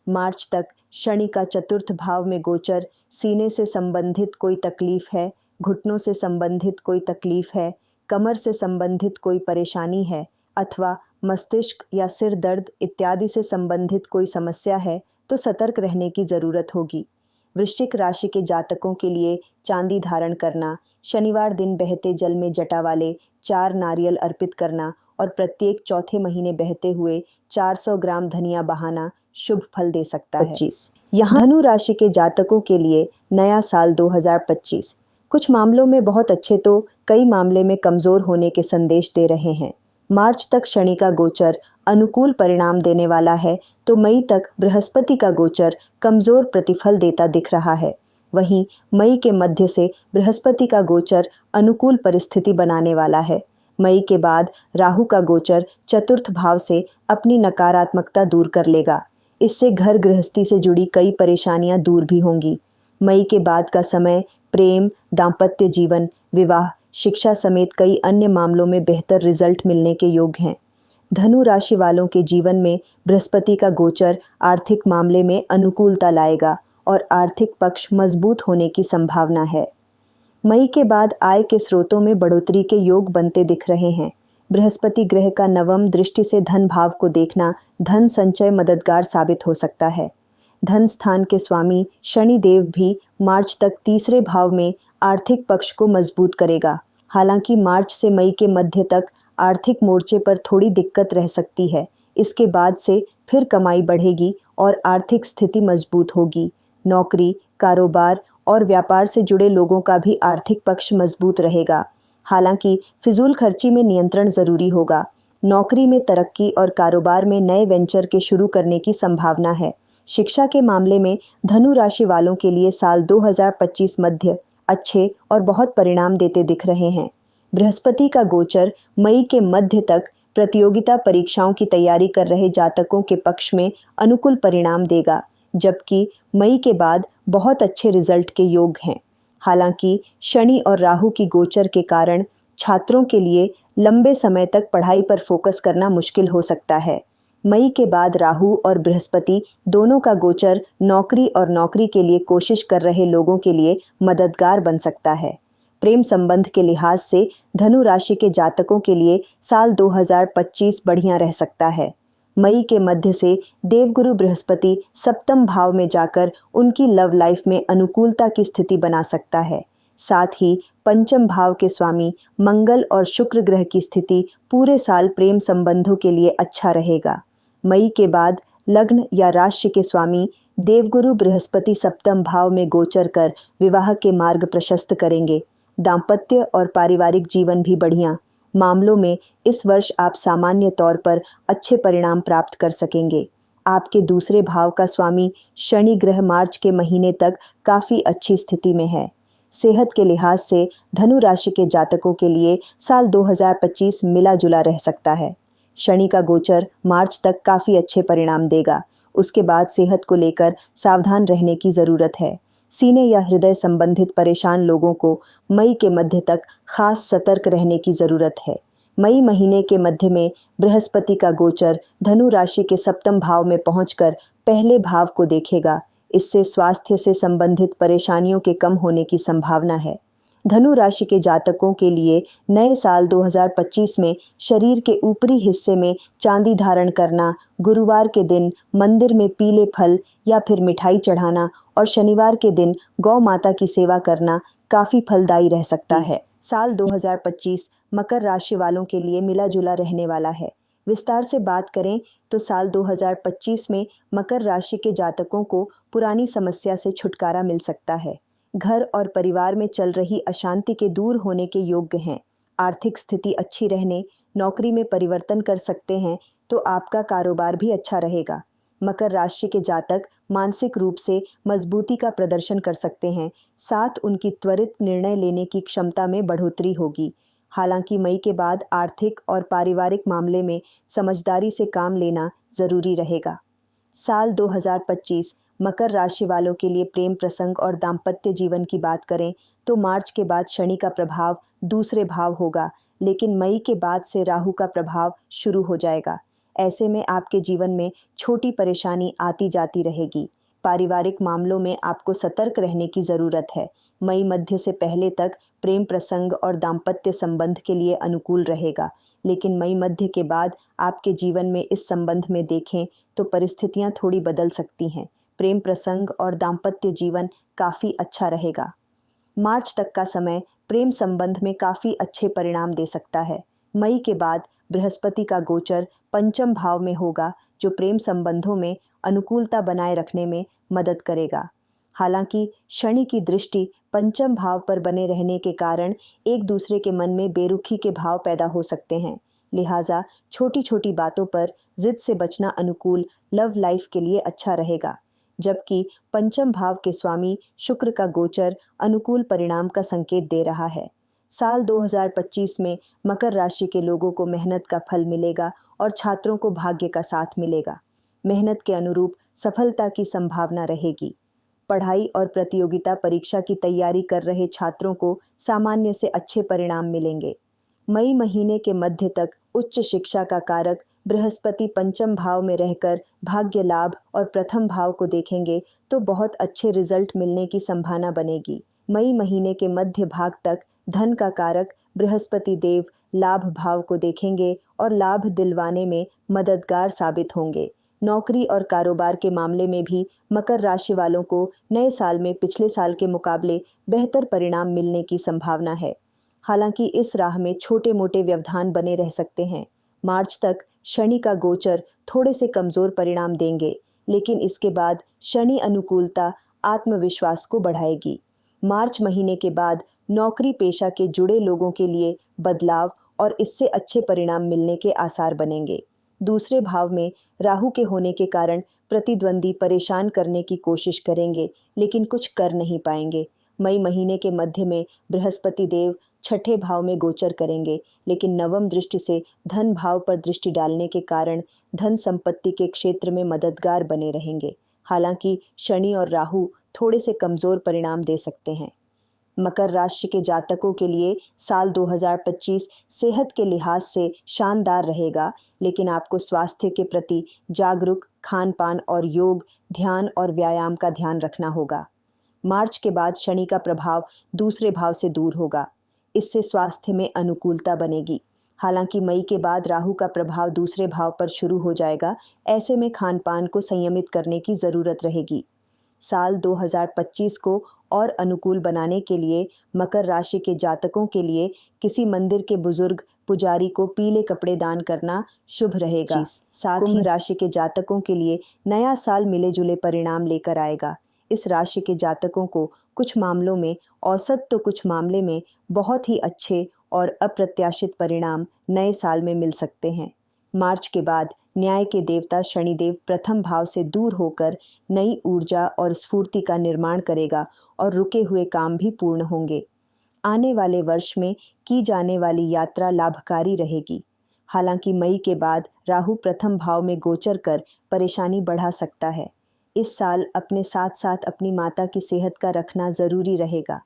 मार्च तक शनि का चतुर्थ भाव में गोचर सीने से संबंधित कोई तकलीफ है, घुटनों से संबंधित कोई तकलीफ है, कमर से संबंधित कोई परेशानी है अथवा मस्तिष्क या सिर दर्द इत्यादि से संबंधित कोई समस्या है तो सतर्क रहने की ज़रूरत होगी। वृश्चिक राशि के जातकों के लिए चांदी धारण करना, शनिवार दिन बहते जल में जटा वाले 4 नारियल अर्पित करना और प्रत्येक चौथे महीने बहते हुए 400 ग्राम धनिया बहाना शुभ फल दे सकता है। 25 यहाँ धनु राशि के जातकों के लिए नया साल 2025 कुछ मामलों में बहुत अच्छे तो कई मामले में कमज़ोर होने के संदेश दे रहे हैं। मार्च तक शनि का गोचर अनुकूल परिणाम देने वाला है तो मई तक बृहस्पति का गोचर कमज़ोर प्रतिफल देता दिख रहा है। वहीं मई के मध्य से बृहस्पति का गोचर अनुकूल परिस्थिति बनाने वाला है। मई के बाद राहु का गोचर चतुर्थ भाव से अपनी नकारात्मकता दूर कर लेगा। इससे घर गृहस्थी से जुड़ी कई परेशानियां दूर भी होंगी। मई के बाद का समय प्रेम, दाम्पत्य जीवन, विवाह, शिक्षा समेत कई अन्य मामलों में बेहतर रिजल्ट मिलने के योग हैं। धनु राशि वालों के जीवन में बृहस्पति का गोचर आर्थिक मामले में अनुकूलता लाएगा और आर्थिक पक्ष मजबूत होने की संभावना है। मई के बाद आय के स्रोतों में बढ़ोतरी के योग बनते दिख रहे हैं। बृहस्पति ग्रह का नवम दृष्टि से धन भाव को देखना धन संचय मददगार साबित हो सकता है। धन स्थान के स्वामी शनि देव भी मार्च तक तीसरे भाव में आर्थिक पक्ष को मजबूत करेगा। हालांकि मार्च से मई के मध्य तक आर्थिक मोर्चे पर थोड़ी दिक्कत रह सकती है। इसके बाद से फिर कमाई बढ़ेगी और आर्थिक स्थिति मजबूत होगी। नौकरी, कारोबार और व्यापार से जुड़े लोगों का भी आर्थिक पक्ष मजबूत रहेगा। हालांकि फिजूल खर्ची में नियंत्रण ज़रूरी होगा। नौकरी में तरक्की और कारोबार में नए वेंचर के शुरू करने की संभावना है। शिक्षा के मामले में धनु राशि वालों के लिए साल 2025 मध्य अच्छे और बहुत परिणाम देते दिख रहे हैं। बृहस्पति का गोचर मई के मध्य तक प्रतियोगिता परीक्षाओं की तैयारी कर रहे जातकों के पक्ष में अनुकूल परिणाम देगा, जबकि मई के बाद बहुत अच्छे रिजल्ट के योग हैं। हालांकि शनि और राहु की गोचर के कारण छात्रों के लिए लंबे समय तक पढ़ाई पर फोकस करना मुश्किल हो सकता है। मई के बाद राहु और बृहस्पति दोनों का गोचर नौकरी और नौकरी के लिए कोशिश कर रहे लोगों के लिए मददगार बन सकता है। प्रेम संबंध के लिहाज से धनु राशि के जातकों के लिए साल 2025 बढ़िया रह सकता है। मई के मध्य से देवगुरु बृहस्पति सप्तम भाव में जाकर उनकी लव लाइफ में अनुकूलता की स्थिति बना सकता है। साथ ही पंचम भाव के स्वामी मंगल और शुक्र ग्रह की स्थिति पूरे साल प्रेम संबंधों के लिए अच्छा रहेगा। मई के बाद लग्न या राशि के स्वामी देवगुरु बृहस्पति सप्तम भाव में गोचर कर विवाह के मार्ग प्रशस्त करेंगे। दाम्पत्य और पारिवारिक जीवन भी बढ़िया। मामलों में इस वर्ष आप सामान्य तौर पर अच्छे परिणाम प्राप्त कर सकेंगे। आपके दूसरे भाव का स्वामी शनि ग्रह मार्च के महीने तक काफ़ी अच्छी स्थिति में है। सेहत के लिहाज से धनु राशि के जातकों के लिए साल 2025 मिला जुला रह सकता है। शनि का गोचर मार्च तक काफ़ी अच्छे परिणाम देगा। उसके बाद सेहत को लेकर सावधान रहने की ज़रूरत है। सीने या हृदय संबंधित परेशान लोगों को मई के मध्य तक खास सतर्क रहने की ज़रूरत है। मई महीने के मध्य में बृहस्पति का गोचर धनु राशि के सप्तम भाव में पहुंचकर पहले भाव को देखेगा। इससे स्वास्थ्य से संबंधित परेशानियों के कम होने की संभावना है। धनु राशि के जातकों के लिए नए साल 2025 में शरीर के ऊपरी हिस्से में चांदी धारण करना, गुरुवार के दिन मंदिर में पीले फल या फिर मिठाई चढ़ाना और शनिवार के दिन गौ माता की सेवा करना काफ़ी फलदायी रह सकता है। साल 2025 मकर राशि वालों के लिए मिला जुला रहने वाला है। विस्तार से बात करें तो साल 2025 में मकर राशि के जातकों को पुरानी समस्या से छुटकारा मिल सकता है। घर और परिवार में चल रही अशांति के दूर होने के योग्य हैं। आर्थिक स्थिति अच्छी रहने, नौकरी में परिवर्तन कर सकते हैं तो आपका कारोबार भी अच्छा रहेगा। मकर राशि के जातक मानसिक रूप से मजबूती का प्रदर्शन कर सकते हैं, साथ उनकी त्वरित निर्णय लेने की क्षमता में बढ़ोतरी होगी। हालांकि मई के बाद आर्थिक और पारिवारिक मामले में समझदारी से काम लेना जरूरी रहेगा। साल 2025 मकर राशि वालों के लिए प्रेम प्रसंग और दाम्पत्य जीवन की बात करें तो मार्च के बाद शनि का प्रभाव दूसरे भाव होगा, लेकिन मई के बाद से राहु का प्रभाव शुरू हो जाएगा। ऐसे में आपके जीवन में छोटी परेशानी आती जाती रहेगी। पारिवारिक मामलों में आपको सतर्क रहने की ज़रूरत है। मई मध्य से पहले तक प्रेम प्रसंग और दाम्पत्य संबंध के लिए अनुकूल रहेगा, लेकिन मई मध्य के बाद आपके जीवन में इस संबंध में देखें तो परिस्थितियां थोड़ी बदल सकती हैं। प्रेम प्रसंग और दाम्पत्य जीवन काफ़ी अच्छा रहेगा। मार्च तक का समय प्रेम संबंध में काफ़ी अच्छे परिणाम दे सकता है। मई के बाद बृहस्पति का गोचर पंचम भाव में होगा, जो प्रेम संबंधों में अनुकूलता बनाए रखने में मदद करेगा। हालांकि शनि की दृष्टि पंचम भाव पर बने रहने के कारण एक दूसरे के मन में बेरुखी के भाव पैदा हो सकते हैं। लिहाजा छोटी छोटी बातों पर जिद से बचना अनुकूल लव लाइफ के लिए अच्छा रहेगा। जबकि पंचम भाव के स्वामी शुक्र का गोचर अनुकूल परिणाम का संकेत दे रहा है। साल 2025 में मकर राशि के लोगों को मेहनत का फल मिलेगा और छात्रों को भाग्य का साथ मिलेगा। मेहनत के अनुरूप सफलता की संभावना रहेगी। पढ़ाई और प्रतियोगिता परीक्षा की तैयारी कर रहे छात्रों को सामान्य से अच्छे परिणाम मिलेंगे। मई महीने के मध्य तक उच्च शिक्षा का कारक बृहस्पति पंचम भाव में रहकर भाग्य लाभ और प्रथम भाव को देखेंगे तो बहुत अच्छे रिजल्ट मिलने की संभावना बनेगी। मई महीने के मध्य भाग तक धन का कारक बृहस्पति देव लाभ भाव को देखेंगे और लाभ दिलवाने में मददगार साबित होंगे। नौकरी और कारोबार के मामले में भी मकर राशि वालों को नए साल में पिछले साल के मुकाबले बेहतर परिणाम मिलने की संभावना है। हालांकि इस राह में छोटे मोटे व्यवधान बने रह सकते हैं। मार्च तक शनि का गोचर थोड़े से कमज़ोर परिणाम देंगे, लेकिन इसके बाद शनि अनुकूलता आत्मविश्वास को बढ़ाएगी। मार्च महीने के बाद नौकरी पेशा के जुड़े लोगों के लिए बदलाव और इससे अच्छे परिणाम मिलने के आसार बनेंगे। दूसरे भाव में राहु के होने के कारण प्रतिद्वंदी परेशान करने की कोशिश करेंगे, लेकिन कुछ कर नहीं पाएंगे। मई महीने के मध्य में बृहस्पति देव छठे भाव में गोचर करेंगे, लेकिन नवम दृष्टि से धन भाव पर दृष्टि डालने के कारण धन संपत्ति के क्षेत्र में मददगार बने रहेंगे। हालांकि शनि और राहु थोड़े से कमज़ोर परिणाम दे सकते हैं। मकर राशि के जातकों के लिए साल 2025 सेहत के लिहाज से शानदार रहेगा, लेकिन आपको स्वास्थ्य के प्रति जागरूक खान पान और योग, ध्यान और व्यायाम का ध्यान रखना होगा। मार्च के बाद शनि का प्रभाव दूसरे भाव से दूर होगा, इससे स्वास्थ्य में अनुकूलता बनेगी। हालांकि मई के बाद राहु का प्रभाव दूसरे भाव पर शुरू हो जाएगा, ऐसे में खान पान को संयमित करने की ज़रूरत रहेगी। साल 2025 को और अनुकूल बनाने के लिए मकर राशि के जातकों के लिए किसी मंदिर के बुजुर्ग पुजारी को पीले कपड़े दान करना शुभ रहेगा। साथ ही कुंभ राशि के जातकों के लिए नया साल मिले जुले परिणाम लेकर आएगा। इस राशि के जातकों को कुछ मामलों में औसत तो कुछ मामले में बहुत ही अच्छे और अप्रत्याशित परिणाम नए साल में मिल सकते हैं। मार्च के बाद न्याय के देवता शनिदेव प्रथम भाव से दूर होकर नई ऊर्जा और स्फूर्ति का निर्माण करेगा और रुके हुए काम भी पूर्ण होंगे। आने वाले वर्ष में की जाने वाली यात्रा लाभकारी रहेगी। हालांकि मई के बाद राहु प्रथम भाव में गोचर कर परेशानी बढ़ा सकता है। इस साल अपने साथ साथ अपनी माता की सेहत का रखना ज़रूरी रहेगा।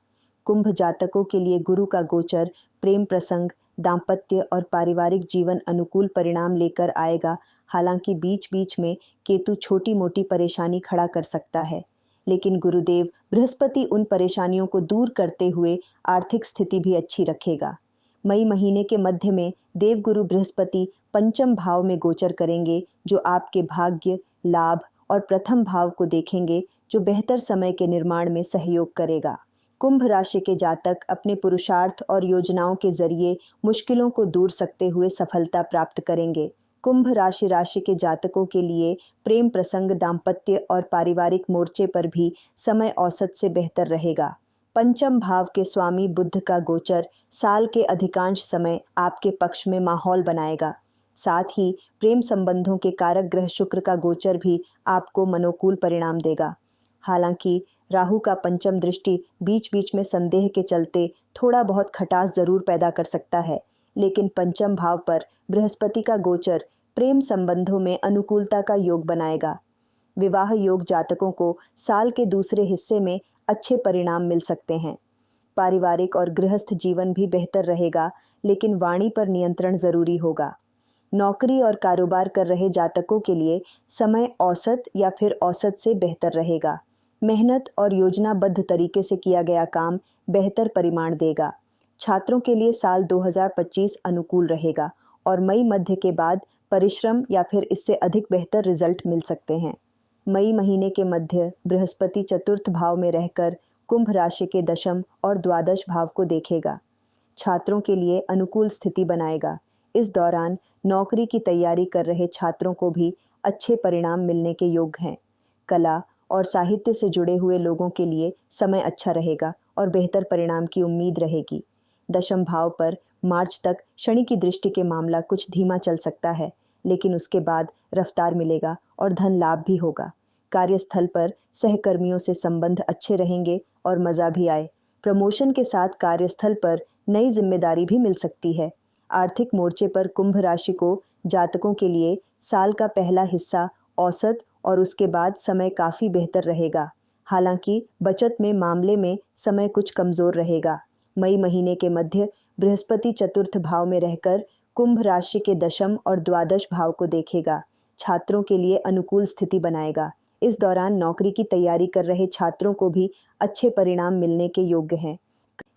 कुंभ जातकों के लिए गुरु का गोचर प्रेम प्रसंग, दाम्पत्य और पारिवारिक जीवन अनुकूल परिणाम लेकर आएगा। हालांकि बीच बीच में केतु छोटी मोटी परेशानी खड़ा कर सकता है, लेकिन गुरुदेव बृहस्पति उन परेशानियों को दूर करते हुए आर्थिक स्थिति भी अच्छी रखेगा। मई महीने के मध्य में देवगुरु बृहस्पति पंचम भाव में गोचर करेंगे, जो आपके भाग्य, लाभ और प्रथम भाव को देखेंगे, जो बेहतर समय के निर्माण में सहयोग करेगा। कुंभ राशि के जातक अपने पुरुषार्थ और योजनाओं के जरिए मुश्किलों को दूर सकते हुए सफलता प्राप्त करेंगे। कुंभ राशि के जातकों के लिए प्रेम प्रसंग, दाम्पत्य और पारिवारिक मोर्चे पर भी समय औसत से बेहतर रहेगा। पंचम भाव के स्वामी बुध का गोचर साल के अधिकांश समय आपके पक्ष में माहौल बनाएगा। साथ ही प्रेम संबंधों के कारक ग्रह शुक्र का गोचर भी आपको मनोकूल परिणाम देगा। हालांकि राहु का पंचम दृष्टि बीच बीच में संदेह के चलते थोड़ा बहुत खटास जरूर पैदा कर सकता है, लेकिन पंचम भाव पर बृहस्पति का गोचर प्रेम संबंधों में अनुकूलता का योग बनाएगा। विवाह योग जातकों को साल के दूसरे हिस्से में अच्छे परिणाम मिल सकते हैं। पारिवारिक और गृहस्थ जीवन भी बेहतर रहेगा, लेकिन वाणी पर नियंत्रण जरूरी होगा। नौकरी और कारोबार कर रहे जातकों के लिए समय औसत या फिर औसत से बेहतर रहेगा। मेहनत और योजनाबद्ध तरीके से किया गया काम बेहतर परिणाम देगा। छात्रों के लिए साल 2025 अनुकूल रहेगा और मई मध्य के बाद परिश्रम या फिर इससे अधिक बेहतर रिजल्ट मिल सकते हैं। मई महीने के मध्य बृहस्पति चतुर्थ भाव में रहकर कुंभ राशि के दशम और द्वादश भाव को देखेगा। छात्रों के लिए अनुकूल स्थिति बनाएगा। इस दौरान नौकरी की तैयारी कर रहे छात्रों को भी अच्छे परिणाम मिलने के योग हैं। कला और साहित्य से जुड़े हुए लोगों के लिए समय अच्छा रहेगा और बेहतर परिणाम की उम्मीद रहेगी। दशम भाव पर मार्च तक शनि की दृष्टि के मामला कुछ धीमा चल सकता है, लेकिन उसके बाद रफ्तार मिलेगा और धन लाभ भी होगा। कार्यस्थल पर सहकर्मियों से संबंध अच्छे रहेंगे और मज़ा भी आए। प्रमोशन के साथ कार्यस्थल पर नई जिम्मेदारी भी मिल सकती है। आर्थिक मोर्चे पर कुंभ राशि को जातकों के लिए साल का पहला हिस्सा औसत और उसके बाद समय काफ़ी बेहतर रहेगा। हालांकि बचत में मामले में समय कुछ कमज़ोर रहेगा। मई महीने के मध्य बृहस्पति चतुर्थ भाव में रहकर कुंभ राशि के दशम और द्वादश भाव को देखेगा। छात्रों के लिए अनुकूल स्थिति बनाएगा। इस दौरान नौकरी की तैयारी कर रहे छात्रों को भी अच्छे परिणाम मिलने के योग्य हैं।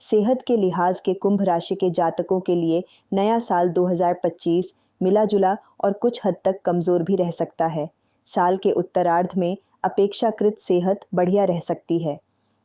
सेहत के लिहाज के कुंभ राशि के जातकों के लिए नया साल 2025 मिला जुला और कुछ हद तक कमज़ोर भी रह सकता है। साल के उत्तरार्ध में अपेक्षाकृत सेहत बढ़िया रह सकती है।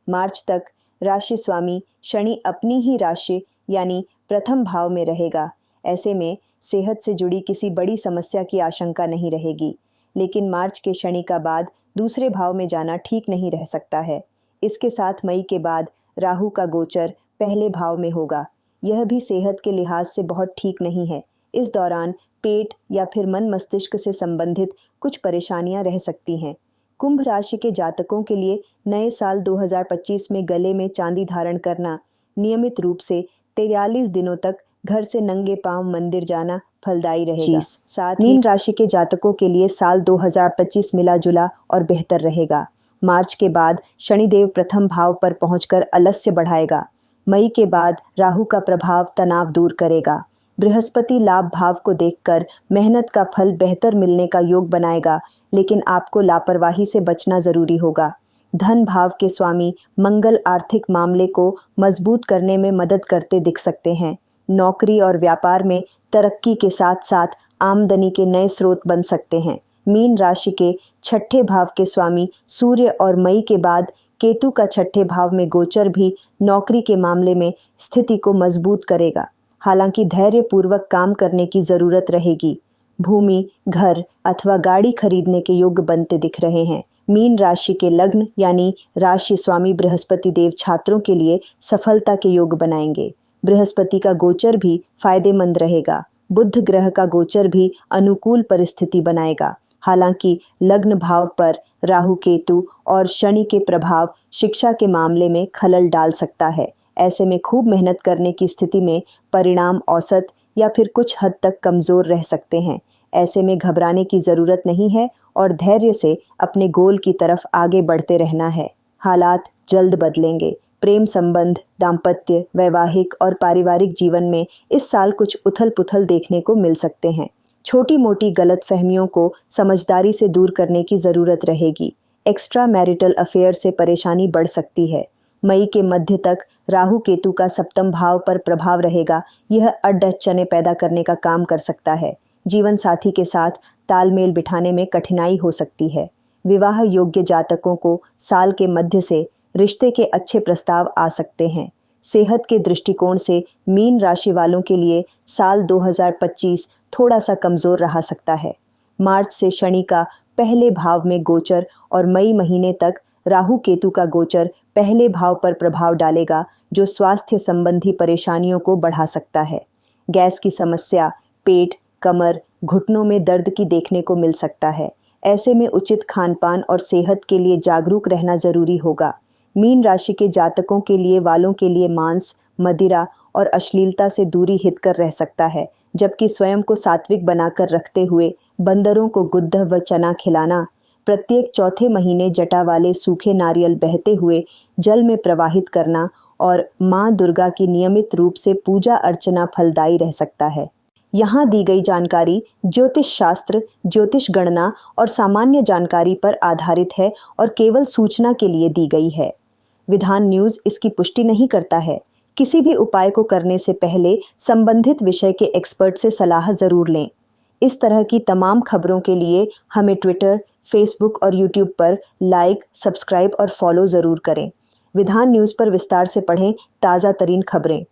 मार्च तक राशि स्वामी शनि अपनी ही राशि यानी प्रथम भाव में रहेगा। ऐसे में सेहत से जुड़ी किसी बड़ी समस्या की आशंका नहीं रहेगी, लेकिन मार्च के शनि का बाद दूसरे भाव में जाना ठीक नहीं रह सकता है। इसके साथ मई के बाद राहु का गोचर पहले भाव में होगा। यह भी सेहत के लिहाज से बहुत ठीक नहीं है। इस दौरान पेट या फिर मन मस्तिष्क से संबंधित कुछ परेशानियां रह सकती हैं। कुंभ राशि के जातकों के लिए नए साल 2025 में गले में चांदी धारण करना, नियमित रूप से 43 दिनों तक घर से नंगे पांव मंदिर जाना फलदायी रहेगा। साथ ही मीन राशि के जातकों के लिए साल 2025 मिला जुला और बेहतर रहेगा। मार्च के बाद शनिदेव प्रथम भाव पर पहुंचकर आलस्य बढ़ाएगा। मई के बाद राहु का प्रभाव तनाव दूर करेगा। बृहस्पति लाभ भाव को देखकर मेहनत का फल बेहतर मिलने का योग बनाएगा, लेकिन आपको लापरवाही से बचना जरूरी होगा। धन भाव के स्वामी मंगल आर्थिक मामले को मजबूत करने में मदद करते दिख सकते हैं। नौकरी और व्यापार में तरक्की के साथ साथ आमदनी के नए स्रोत बन सकते हैं। मीन राशि के छठे भाव के स्वामी सूर्य और मई के बाद केतु का छठे भाव में गोचर भी नौकरी के मामले में स्थिति को मजबूत करेगा। हालांकि धैर्य पूर्वक काम करने की ज़रूरत रहेगी। भूमि, घर अथवा गाड़ी खरीदने के योग बनते दिख रहे हैं। मीन राशि के लग्न यानी राशि स्वामी बृहस्पति देव छात्रों के लिए सफलता के योग बनाएंगे। बृहस्पति का गोचर भी फायदेमंद रहेगा। बुध ग्रह का गोचर भी अनुकूल परिस्थिति बनाएगा। हालांकि लग्न भाव पर राहु, केतु और शनि के प्रभाव शिक्षा के मामले में खलल डाल सकता है। ऐसे में खूब मेहनत करने की स्थिति में परिणाम औसत या फिर कुछ हद तक कमज़ोर रह सकते हैं। ऐसे में घबराने की ज़रूरत नहीं है और धैर्य से अपने गोल की तरफ आगे बढ़ते रहना है। हालात जल्द बदलेंगे। प्रेम संबंध, दाम्पत्य, वैवाहिक और पारिवारिक जीवन में इस साल कुछ उथल-पुथल देखने को मिल सकते हैं। छोटी-मोटी गलतफहमियों को समझदारी से दूर करने की ज़रूरत रहेगी। एक्स्ट्रा मैरिटल अफेयर से परेशानी बढ़ सकती है। मई के मध्य तक राहु केतु का सप्तम भाव पर प्रभाव रहेगा। यह अड़चनें पैदा करने का काम कर सकता है। जीवन साथी के साथ तालमेल बिठाने में कठिनाई हो सकती है। विवाह योग्य जातकों को साल के मध्य से रिश्ते के अच्छे प्रस्ताव आ सकते हैं। सेहत के दृष्टिकोण से मीन राशि वालों के लिए साल 2025 थोड़ा सा कमज़ोर रहा सकता है। मार्च से शनि का पहले भाव में गोचर और मई महीने तक राहु केतु का गोचर पहले भाव पर प्रभाव डालेगा, जो स्वास्थ्य संबंधी परेशानियों को बढ़ा सकता है। गैस की समस्या, पेट, कमर, घुटनों में दर्द की देखने को मिल सकता है। ऐसे में उचित खानपान और सेहत के लिए जागरूक रहना जरूरी होगा। मीन राशि के जातकों के लिए वालों के लिए मांस, मदिरा और अश्लीलता से दूरी हितकर रह सकता है, जबकि स्वयं को सात्विक बनाकर रखते हुए बंदरों को गुद्ध व चना खिलाना, प्रत्येक चौथे महीने जटा वाले सूखे नारियल बहते हुए जल में प्रवाहित करना और माँ दुर्गा की नियमित रूप से पूजा अर्चना फलदायी रह सकता है। यहाँ दी गई जानकारी ज्योतिष शास्त्र, ज्योतिष गणना और सामान्य जानकारी पर आधारित है और केवल सूचना के लिए दी गई है। विधान न्यूज़ इसकी पुष्टि नहीं करता है। किसी भी उपाय को करने से पहले संबंधित विषय के एक्सपर्ट से सलाह ज़रूर लें। इस तरह की तमाम खबरों के लिए हमें ट्विटर, फेसबुक और यूट्यूब पर लाइक, सब्सक्राइब और फॉलो ज़रूर करें। विधान न्यूज़ पर विस्तार से पढ़ें ताज़ा तरीन खबरें।